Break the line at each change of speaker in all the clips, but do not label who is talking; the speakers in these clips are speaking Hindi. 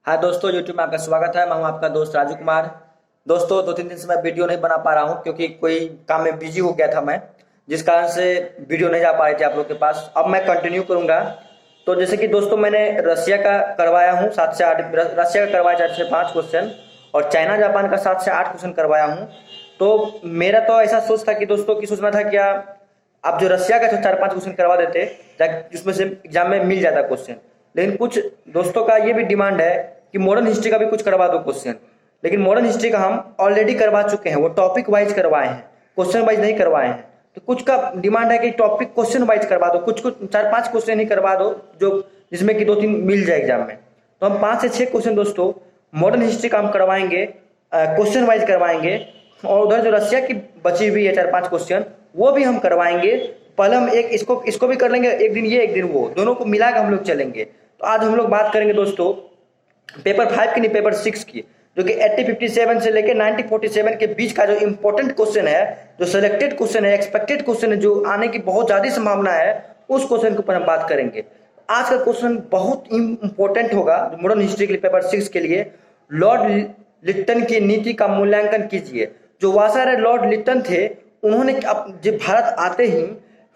हाँ दोस्तों, यूट्यूब में आपका स्वागत है। मैं हूं आपका दोस्त राजू कुमार। दोस्तों, 2-3 दिन से मैं वीडियो नहीं बना पा रहा हूं क्योंकि कोई काम में बिजी हो गया था मैं, जिस कारण से वीडियो नहीं जा पा रही थी आप लोग के पास। अब मैं कंटिन्यू करूंगा। तो जैसे कि दोस्तों, मैंने रसिया का करवाया हूँ 7 से 8, रसिया का करवाया 4 से 5 क्वेश्चन और चाइना जापान का 7 से 8 क्वेश्चन करवाया हूँ। तो मेरा तो ऐसा सोच था कि दोस्तों की सोचना था क्या आप जो रसिया का 4-5 क्वेश्चन करवा देते ताकि उसमें से एग्जाम में मिल जाता क्वेश्चन। लेकिन कुछ दोस्तों का ये भी डिमांड है कि मॉडर्न हिस्ट्री का भी कुछ करवा दो क्वेश्चन। लेकिन मॉडर्न हिस्ट्री का हम ऑलरेडी करवा चुके हैं, वो टॉपिक वाइज करवाए हैं, क्वेश्चन वाइज नहीं करवाए हैं। तो कुछ का डिमांड है कि टॉपिक क्वेश्चन वाइज करवा दो, कुछ 4-5 क्वेश्चन ही करवा दो जो जिसमें कि 2-3 मिल जाए एग्जाम में। तो हम 5 से 6 क्वेश्चन दोस्तों मॉडर्न हिस्ट्री का हम करवाएंगे, क्वेश्चन वाइज करवाएंगे। और उधर जो रसिया की बची हुई है 4-5 क्वेश्चन, वो भी हम करवाएंगे। पहले हम एक इसको भी कर लेंगे, एक दिन ये एक दिन वो, दोनों को मिला के हम लोग चलेंगे। तो आज हम लोग बात करेंगे दोस्तों पेपर 5 की नहीं, पेपर 6 की, जो कि 8057 से लेकर 9047 के बीच का जो इंपॉर्टेंट क्वेश्चन है, जो सिलेक्टेड क्वेश्चन है, एक्सपेक्टेड क्वेश्चन है, जो आने की बहुत ज्यादा संभावना है, उस क्वेश्चन के ऊपर हम बात करेंगे। आज का क्वेश्चन बहुत इंपॉर्टेंट होगा मॉडर्न हिस्ट्री के लिए, पेपर 6 के लिए। लॉर्ड लिट्टन की नीति का मूल्यांकन कीजिए। जो वासाराय लॉर्ड लिट्टन थे, उन्होंने जब भारत आते ही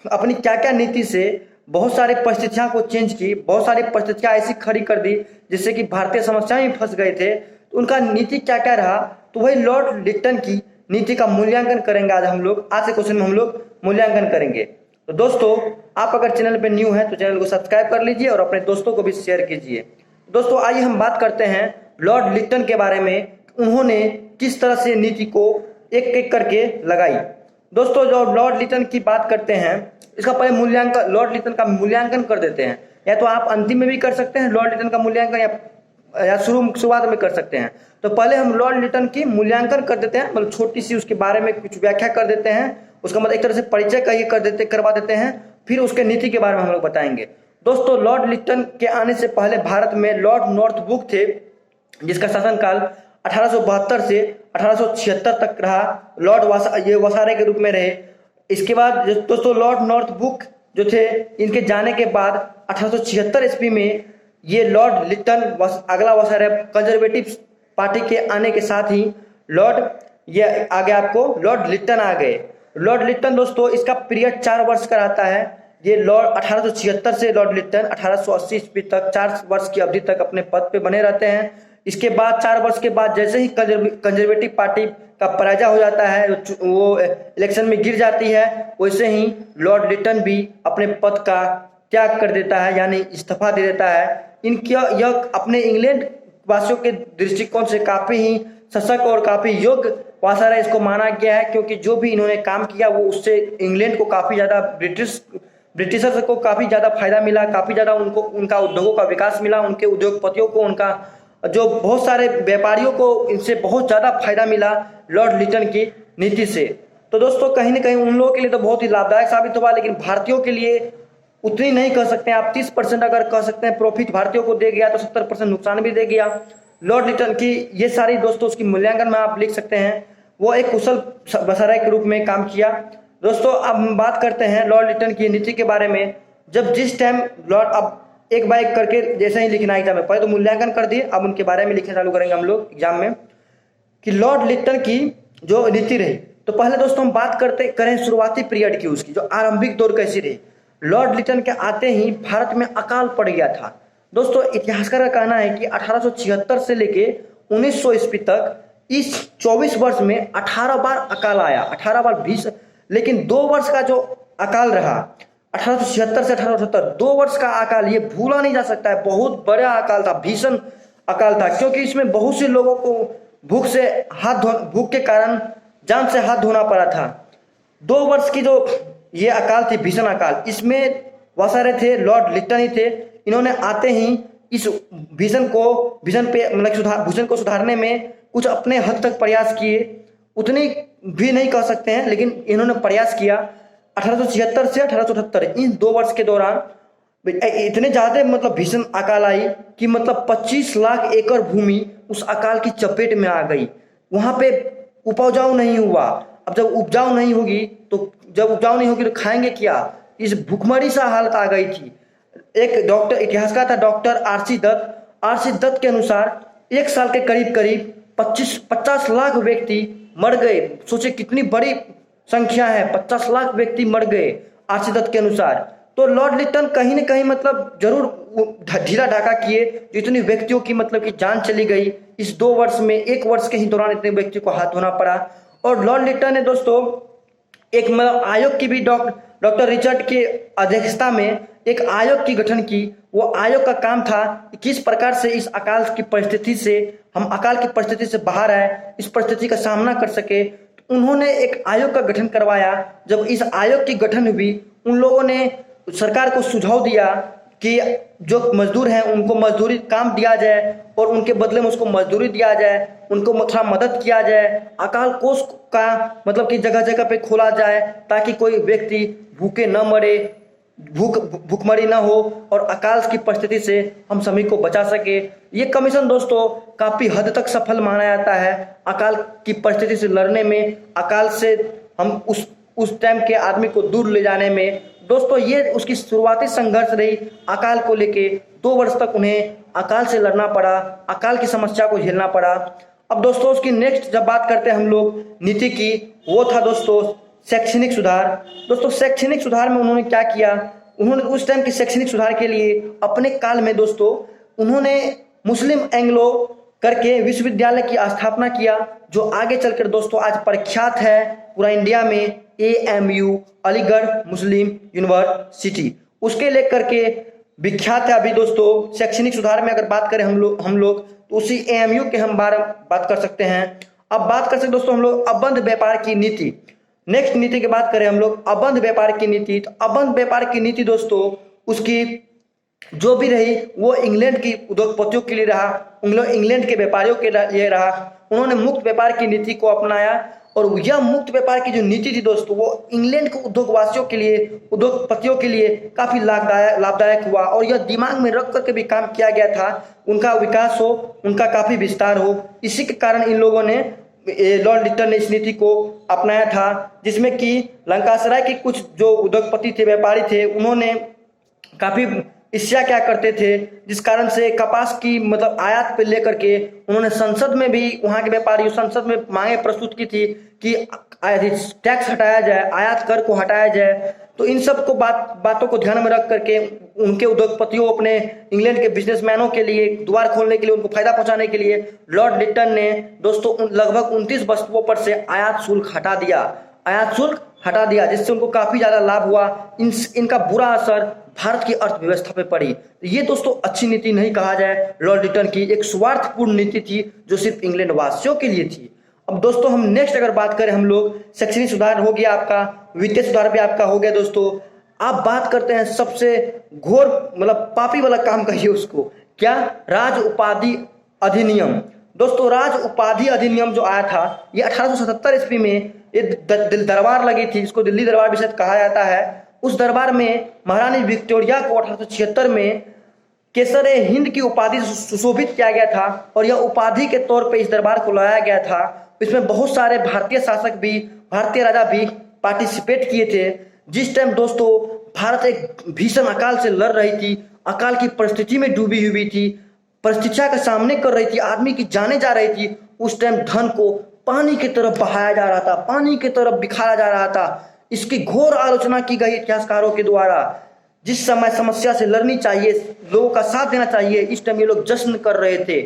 अपनी क्या क्या नीति से बहुत सारी परिस्थितियों को चेंज की, बहुत सारी परिस्थितियां ऐसी खड़ी कर दी जिससे कि भारतीय समस्याएं में फंस गए थे। तो उनका नीति क्या क्या रहा, तो वही लॉर्ड लिट्टन की नीति का मूल्यांकन करेंगे आज हम लोग। आज के क्वेश्चन में हम लोग मूल्यांकन करेंगे। तो दोस्तों, आप अगर चैनल पे न्यू है तो चैनल को सब्सक्राइब कर लीजिए और अपने दोस्तों को भी शेयर कीजिए। दोस्तों, आइए हम बात करते हैं लॉर्ड लिट्टन के बारे में, उन्होंने किस तरह से नीति को एक एक करके लगाई। दोस्तों, जो लॉर्ड लिट्टन की बात करते हैं, इसका पहले मूल्यांकन, लॉर्ड लिट्टन का मूल्यांकन कर देते हैं। या तो आप अंतिम में भी कर सकते हैं लॉर्ड लिट्टन का मूल्यांकन, या शुरुआत में कर सकते हैं। तो पहले हम लॉर्ड लिट्टन की मूल्यांकन कर देते हैं, मतलब छोटी सी उसके बारे में कुछ व्याख्या कर देते हैं, उसका मतलब एक तरह से परिचय का ही करवा देते हैं, फिर उसके नीति के बारे में हम लोग बताएंगे। दोस्तों, लॉर्ड लिट्टन के आने से पहले भारत में लॉर्ड नॉर्थब्रुक थे, जिसका शासनकाल 1872 से 1876 तक रहा। लॉर्ड वासाराय के रूप में रहे। इसके बाद दोस्तों लॉर्ड नॉर्थब्रुक जो थे, इनके जाने के बाद 1876 ईस्वी में ये लॉर्ड लिट्टन अगला वासाराय कंजर्वेटिव पार्टी के आने के साथ ही ये आगे आपको लॉर्ड लिट्टन आ गए। लॉर्ड लिट्टन दोस्तों, इसका पीरियड 4 वर्ष का रहता है। ये लॉर्ड 1876 से लॉर्ड लिट्टन 1880 ईस्वी तक 4 वर्ष की अवधि तक अपने पद पे बने रहते हैं। इसके बाद 4 वर्ष के बाद जैसे ही कंजर्वेटिव पार्टी का पराजय हो जाता है, वो इलेक्शन में गिर जाती है, वैसे ही लॉर्ड लिट्टन भी अपने पद का त्याग कर देता है, यानी इस्तीफा दे देता है। यह अपने इंग्लैंड वासियों के दृष्टिकोण से काफी ही सशक्त और काफी योग्य वासाराय इसको माना गया है, क्योंकि जो भी इन्होंने काम किया वो उससे इंग्लैंड को काफी ज्यादा ब्रिटिशर्स को काफी ज्यादा फायदा मिला, काफी ज्यादा उनका उद्योगों का विकास मिला, उनके उद्योगपतियों को, उनका जो बहुत सारे व्यापारियों को इनसे बहुत ज्यादा फायदा मिला लॉर्ड लिट्टन की नीति से। तो दोस्तों, कहीं ना कहीं उन लोगों के लिए तो बहुत ही लाभदायक साबित हुआ, लेकिन भारतीयों के लिए उतनी नहीं कह सकते हैं आप। 30% अगर कह सकते हैं प्रॉफिट भारतीयों को दे गया, तो 70% नुकसान भी दे गया लॉर्ड लिट्टन की। ये सारी दोस्तों उसकी मूल्यांकन में आप लिख सकते हैं, वो एक कुशल वासाराय के रूप में काम किया। दोस्तों, अब हम बात करते हैं लॉर्ड लिट्टन की नीति के बारे में। जिस टाइम अब एक बार एक करके जैसे ही लिखना है, मैं पहले तो मूल्यांकन कर दिए, अब उनके बारे में लिखना चालू करेंगे हम लोग एग्जाम में कि लॉर्ड लिट्टन की जो नीति रही। तो पहले दोस्तों हम बात करें शुरुआती पीरियड की, उसकी जो आरंभिक दौर कैसी रही। लॉर्ड लिट्टन के आते ही भारत में अकाल पड़ गया था। दोस्तों, इतिहासकार का कहना है कि 1876 से लेके 1900 ईस्वी तक इस 24 वर्ष में 18 बार अकाल आया, 18 बार भीषण। लेकिन 2 वर्ष का जो अकाल रहा 1876 से 1878, 2 वर्ष का अकाल ये भूला नहीं जा सकता है। बहुत बड़ा अकाल था, भीषण अकाल था, क्योंकि इसमें बहुत से लोगों को भूख के कारण जान से हाथ धोना पड़ा था। 2 वर्ष की जो ये अकाल थी, भीषण अकाल, इसमें वासाराय थे, लॉर्ड लिट्टन ही थे। इन्होंने आते ही इस भीषण को सुधारने में कुछ अपने हद तक प्रयास किए, उतनी भी नहीं कह सकते हैं, लेकिन इन्होंने प्रयास किया। 1876 से 1878 इन 2 वर्ष के दौरान इतने ज्यादा भीषण अकाल आई कि 25 लाख एकड़ भूमि उस अकाल की चपेट में आ गई। वहां पे उपजाऊ नहीं हुआ। अब जब उपजाऊ नहीं होगी तो खाएंगे क्या? इस भुखमरी सा हालत आ गई थी। एक डॉक्टर, इतिहासकार था doctor RC Dutt, RC Dutt के अनुसार 1 साल के करीब करीब 50 लाख व्यक्ति मर गए। सोचे कितनी बड़ी संख्या है, 50 लाख व्यक्ति मर गए आरसी दत्त के अनुसार। तो लॉर्ड लिटन कहीं ना कहीं मतलब जरूर ढीला ढाका किए, जो इतने व्यक्तियों की मतलब की जान चली गई इस 2 वर्ष में, 1 वर्ष के ही दौरान इतने व्यक्तियों को हाथ धोना पड़ा। और लॉर्ड लिटन ने दोस्तों एक मतलब आयोग की भी डॉक्टर रिचर्ड की अध्यक्षता में एक आयोग की गठन की। वो आयोग का काम था कि किस प्रकार से इस अकाल की परिस्थिति से हम अकाल की परिस्थिति से बाहर आए, इस परिस्थिति का सामना कर सके। तो उन्होंने एक आयोग का गठन करवाया। जब इस आयोग की गठन हुई, उन लोगों ने सरकार को सुझाव दिया कि जो मजदूर हैं उनको मजदूरी काम दिया जाए और उनके बदले में उसको मजदूरी दिया जाए, उनको थोड़ा मदद किया जाए। अकाल कोष का मतलब कि जगह जगह पे खोला जाए ताकि कोई व्यक्ति भूखे न मरे, भूखमरी न हो और अकाल की परिस्थिति से हम सभी को बचा सके। ये कमीशन दोस्तों काफी हद तक सफल माना जाता है अकाल की परिस्थिति से लड़ने में, अकाल से हम उस टाइम के आदमी को दूर ले जाने में। दोस्तों ये उसकी शुरुआती संघर्ष रही अकाल को लेके। 2 वर्ष तक उन्हें अकाल से लड़ना पड़ा, अकाल की समस्या को झेलना पड़ा। अब दोस्तों उसकी नेक्स्ट जब बात करते हैं हम लोग नीति की, वो था दोस्तों शैक्षणिक सुधार। दोस्तों शैक्षणिक सुधार में उन्होंने क्या किया, उन्होंने उस टाइम के शैक्षणिक सुधार के लिए अपने काल में दोस्तों उन्होंने मुस्लिम एंग्लो करके विश्वविद्यालय की स्थापना किया, जो आगे चलकर दोस्तों आज प्रख्यात है पूरा इंडिया में, AMU अलीगढ़ मुस्लिम यूनिवर्सिटी। उसके लेकर के विख्यात है अभी दोस्तों। शैक्षणिक सुधार में अगर बात करें हम लोग तो उसी AMU के हम बात कर सकते हैं। अब बात कर सकते दोस्तों हम लोग अबंध व्यापार की नीति। नेक्स्ट नीति की बात करें हम लोग अबंध व्यापार की नीति। तो अबंध व्यापार की नीति दोस्तों उसकी जो भी रही वो इंग्लैंड की उद्योगपतियों के लिए रहा, इंग्लैंड के व्यापारियों के लिए रहा। उन्होंने मुक्त व्यापार की नीति को अपनाया और यह मुक्त व्यापार की जो नीति थी दोस्तों वो इंग्लैंड के उद्योगवासियों के लिए, उद्योगपतियों के लिए काफी लाभदायक हुआ। और यह दिमाग में रख करके भी काम किया गया था, उनका विकास हो, उनका काफी विस्तार हो। इसी के कारण इन लोगों ने लॉर्ड लिटन ने इस नीति को अपनाया था, जिसमें कि लंकासराय के कुछ जो उद्योगपति थे, व्यापारी थे, उन्होंने काफी ईर्ष्या क्या करते थे, जिस कारण से कपास की मतलब आयात पे लेकर के उन्होंने संसद में भी, वहां के व्यापारी संसद में मांगे प्रस्तुत की थी कि टैक्स हटाया जाए, आयात कर को हटाया जाए। तो इन सब को बातों को ध्यान में रख करके उनके उद्योगपतियों, अपने इंग्लैंड के बिजनेसमैनों के लिए द्वार खोलने के लिए, उनको फायदा पहुंचाने के लिए लॉर्ड लिटन ने दोस्तों लगभग 29 वस्तुओं पर से आयात शुल्क हटा दिया, जिससे उनको काफी ज्यादा लाभ हुआ। इनका बुरा असर भारत की अर्थव्यवस्था पे पड़ी। ये दोस्तों अच्छी नीति नहीं कहा जाए, लॉर्ड लिटन की एक स्वार्थपूर्ण नीति थी जो सिर्फ इंग्लैंड वासियों के लिए थी। अब दोस्तों हम नेक्स्ट अगर बात करें हम लोग, शैक्षणिक सुधार हो गया आपका, वित्तीय सुधार भी आपका हो गया दोस्तों। आप बात करते हैं सबसे घोर मतलब पापी वाला काम कहिए उसको, क्या, राज उपाधि अधिनियम। दोस्तों राज उपाधि अधिनियम जो आया था ये 1877 ईस्वी में एक दरबार लगी थी, इसको दिल्ली दरबार भी शायद कहा जाता है। उस दरबार में महारानी विक्टोरिया को 1876 में केसर हिंद की उपाधि से सुशोभित किया गया था और यह उपाधि के तौर पे इस दरबार को लाया गया था। इसमें बहुत सारे भारतीय शासक भी, भारतीय राजा भी पार्टिसिपेट किए थे। जिस टाइम दोस्तों भारत एक भीषण अकाल से लड़ रही थी, अकाल की परिस्थिति में डूबी हुई थी, परिस्थितियों का सामने कर रही थी, आदमी की जाने जा रही थी, उस टाइम धन को पानी की तरफ बहाया जा रहा था, पानी की तरफ बिखारा जा रहा था। इसकी घोर आलोचना की गई इतिहासकारों के द्वारा। जिस समय समस्या से लड़नी चाहिए, लोगों का साथ देना चाहिए, इस टाइम ये लोग जश्न कर रहे थे,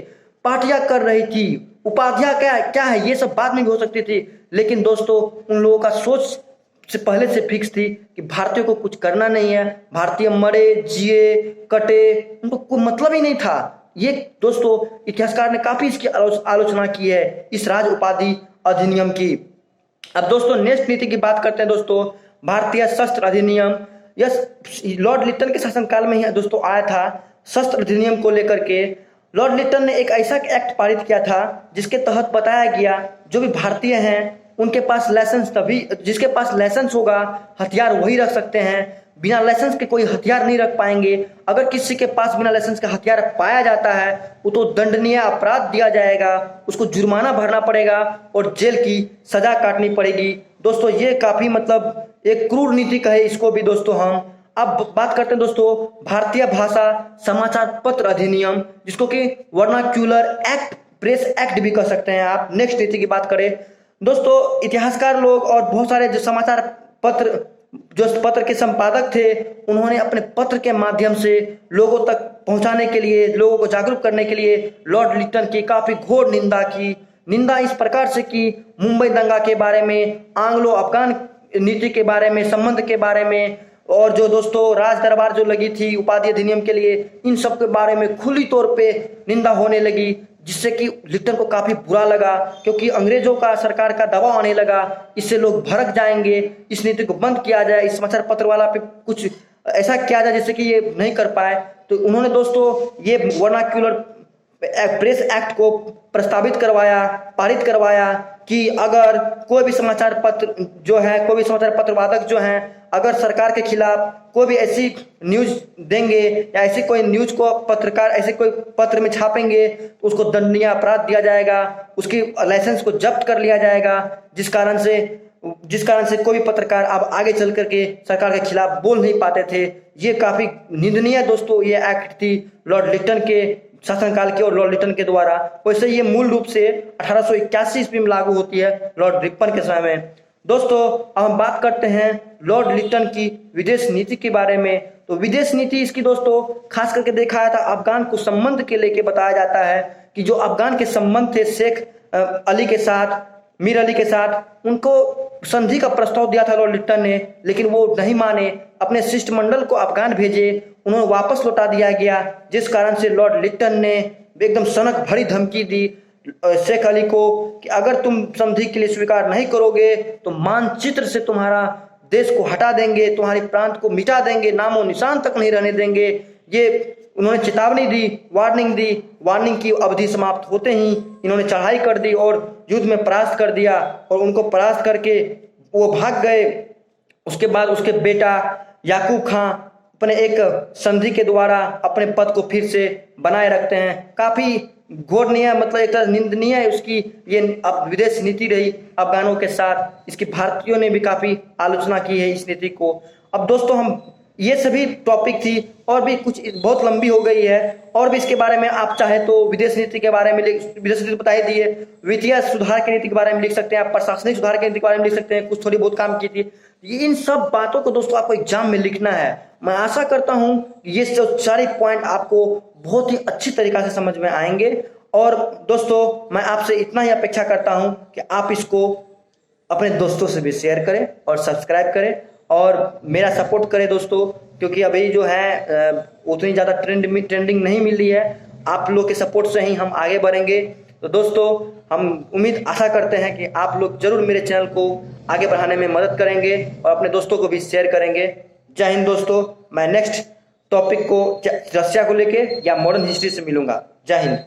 पार्टियां कर रही थी। उपाधियां क्या है ये सब बाद में भी हो सकती थी, लेकिन दोस्तों उन लोगों का सोच से पहले से फिक्स थी कि भारतीयों को कुछ करना नहीं है, भारतीय मरे जिए कटे उनको कोई मतलब ही नहीं था। ये दोस्तों इतिहासकार ने काफी इसकी आलोचना की है, इस राज उपाधि अधिनियम की। अब दोस्तों नेक्स्ट नीति की बात करते हैं दोस्तों, भारतीय शस्त्र अधिनियम। यह लॉर्ड लिटन के शासनकाल में ही दोस्तों आया था। शस्त्र अधिनियम को लेकर के लॉर्ड लिटन ने एक ऐसा एक्ट पारित किया था जिसके तहत बताया गया जो भी भारतीय हैं उनके पास लाइसेंस, तभी जिसके पास लाइसेंस होगा हथियार वही रख सकते हैं, बिना लाइसेंस के कोई हथियार नहीं रख पाएंगे। अगर किसी के पास बिना लाइसेंस का हथियार पाया जाता है वो तो दंडनीय अपराध दिया जाएगा, उसको जुर्माना भरना पड़ेगा और जेल की सजा काटनी पड़ेगी। दोस्तों ये काफी मतलब एक क्रूर नीति कहे इसको भी दोस्तों हम। अब बात करते हैं दोस्तों भारतीय भाषा समाचार पत्र अधिनियम, जिसको कि वर्नाक्यूलर एक्ट, प्रेस एक्ट भी कह सकते हैं आप। नेक्स्ट नीति की बात करें दोस्तों, इतिहासकार लोग और बहुत सारे जो समाचार पत्र, जो पत्र के संपादक थे, उन्होंने अपने पत्र के माध्यम से लोगों तक पहुंचाने के लिए, लोगों को जागरूक करने के लिए लॉर्ड लिटन की काफी घोर निंदा की। निंदा इस प्रकार से की, मुंबई दंगा के बारे में, आंग्लो अफगान नीति के बारे में, संबंध के बारे में, और जो दोस्तों राज दरबार जो लगी थी उपाधि अधिनियम के लिए, इन सब के बारे में खुली तौर पे निंदा होने लगी, जिससे कि लिटन को काफी बुरा लगा, क्योंकि अंग्रेजों का सरकार का दबाव आने लगा, इससे लोग भड़क जाएंगे, इस नीति को बंद किया जाए, इस समाचार पत्र वाला पे कुछ ऐसा किया जाए जिससे कि ये नहीं कर पाए। तो उन्होंने दोस्तों ये वर्नाक्यूलर प्रेस एक्ट को प्रस्तावित करवाया, पारित करवाया कि अगर कोई भी समाचार पत्र जो है, कोई भी समाचार पत्रवादक जो हैं, अगर सरकार के खिलाफ कोई भी ऐसी न्यूज देंगे या ऐसी कोई न्यूज को पत्रकार ऐसे कोई पत्र में छापेंगे तो उसको दंडनीय अपराध दिया जाएगा, उसकी लाइसेंस को जब्त कर लिया जाएगा, जिस कारण से कोई भी पत्रकार अब आगे चल करके सरकार के खिलाफ बोल नहीं पाते थे। ये काफी निंदनीय दोस्तों ये एक्ट थी लॉर्ड लिटन के शासनकाल की और लॉर्ड लिटन के द्वारा। वैसे ये मूल रूप से 1881 ईस्वी में लागू होती है लॉर्ड रिपन के समय में। दोस्तों अब हम बात करते हैं लॉर्ड लिटन की विदेश नीति के बारे में। तो विदेश नीति इसकी दोस्तों खास करके देखा था अफगान को संबंध के लेके बताया जाता है कि जो अफगान के संबंध थे शेख अली के साथ, मीर अली के साथ, उनको संधि का प्रस्ताव दिया था लॉर्ड लिटन ने, लेकिन वो नहीं माने, अपने शिष्टमंडल को अफगान भेजे, उन्होंने वापस लौटा दिया गया, जिस कारण से लॉर्ड लिटन ने एकदम सनक भरी धमकी दी शेख अली को कि अगर तुम संधि के लिए स्वीकार नहीं करोगे तो मानचित्र से तुम्हारा देश को हटा देंगे, तुम्हारे प्रांत को मिटा देंगे, नामो निशान तक नहीं रहने देंगे। ये उन्होंने चेतावनी दी, वार्निंग दी। वार्निंग की अवधि समाप्त होते ही इन्होंने चढ़ाई कर दी और युद्ध में परास्त कर दिया, और उनको परास्त करके वो भाग गए। उसके बाद उसके बेटा याकूब खां अपने एक संधि के द्वारा अपने पद को फिर से बनाए रखते हैं। काफी घोरनीय, मतलब एक तरह निंदनीय उसकी ये अब विदेश नीति रही अफगानों के साथ। इसकी भारतीयों ने भी काफी आलोचना की है इस नीति को। अब दोस्तों हम ये सभी टॉपिक थी, और भी कुछ बहुत लंबी हो गई है, और भी इसके बारे में आप चाहे तो विदेश नीति के बारे में विदेश नीति बताई दी है, वित्तीय सुधार की नीति के बारे में लिख सकते हैं आप, प्रशासनिक सुधार की नीति के बारे में लिख सकते हैं, कुछ थोड़ी बहुत काम की थी। इन सब बातों को दोस्तों आपको एग्जाम में लिखना है। मैं आशा करता हूं ये सारे पॉइंट आपको बहुत ही अच्छी तरीके से समझ में आएंगे। और दोस्तों मैं आपसे इतना ही अपेक्षा करता हूं कि आप इसको अपने दोस्तों से भी शेयर करें और सब्सक्राइब करें और मेरा सपोर्ट करें दोस्तों, क्योंकि अभी जो है उतनी ज़्यादा ट्रेंडिंग नहीं मिल रही है। आप लोग के सपोर्ट से ही हम आगे बढ़ेंगे। तो दोस्तों हम आशा करते हैं कि आप लोग जरूर मेरे चैनल को आगे बढ़ाने में मदद करेंगे और अपने दोस्तों को भी शेयर करेंगे। जय हिंद दोस्तों। मैं नेक्स्ट टॉपिक को रशिया को लेके या मॉडर्न हिस्ट्री से मिलूंगा। जय हिंद।